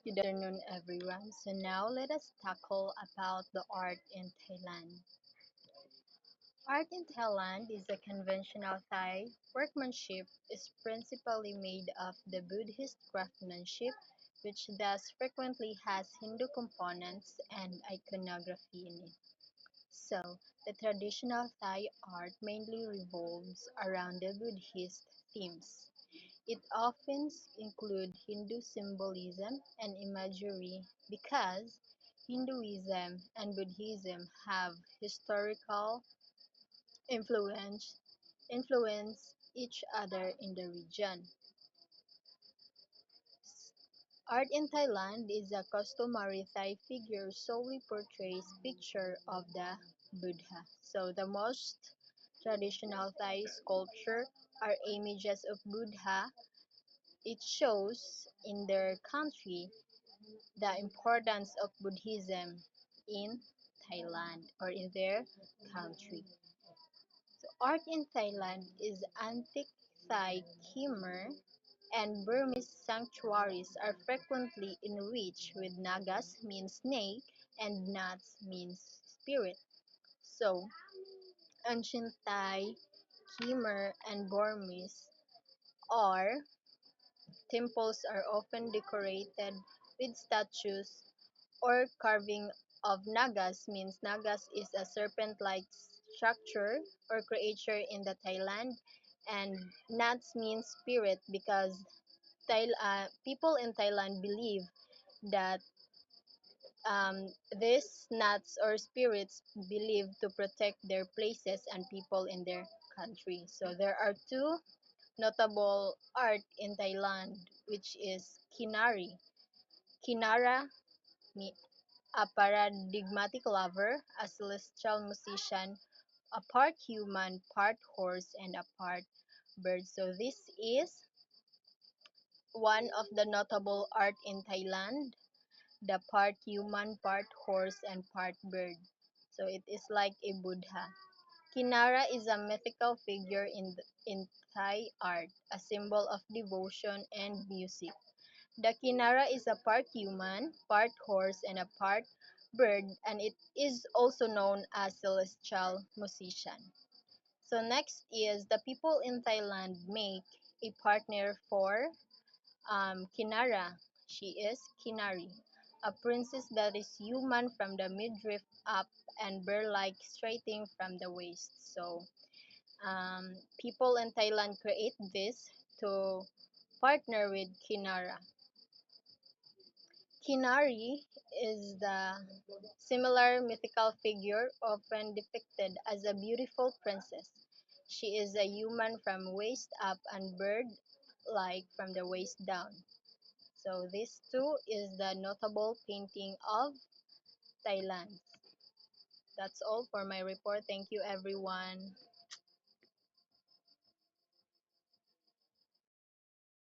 Good afternoon, everyone. So now let us tackle about the art in Thailand. Art in Thailand is a conventional Thai workmanship is principally made of the Buddhist craftsmanship, which thus frequently has Hindu components and iconography in it. So, the traditional Thai art mainly revolves around the Buddhist themes. It often includes Hindu symbolism and imagery because Hinduism and Buddhism have historical influence influence each other in the region. Art in Thailand is a customary Thai figure solely portrays picture of the Buddha. So the most traditional Thai sculpture are images of Buddha. It shows in their country the importance of Buddhism in Thailand or in their country. So art in Thailand is antique Thai Khmer and Burmese sanctuaries are frequently enriched with nagas means snake and nats means spirit. So ancient Thai, Khmer and Burmese are temples are often decorated with statues or carving of nagas means nagas is a serpent-like structure or creature in the Thailand, and nats means spirit because people in Thailand believe that these nats or spirits believe to protect their places and people in their country. So there are two notable art in Thailand, which is Kinari. Kinara a paradigmatic lover, a celestial musician, a part human, part horse, and a part bird. So this is one of the notable art in Thailand, the part human, part horse, and part bird. So it is like a Buddha. Kinara is a mythical figure in Thai art, a symbol of devotion and music. The Kinara is a part human, part horse, and a part bird, and it is also known as celestial musician. So next is the people in Thailand make a partner for Kinara. She is Kinari, a princess that is human from the midriff up and bear-like straighting from the waist. So people in Thailand create this to partner with Kinara. Kinari is the similar mythical figure often depicted as a beautiful princess. She is a human from waist up and bird-like from the waist down. So this too is the notable painting of Thailand. That's all for my report. Thank you everyone.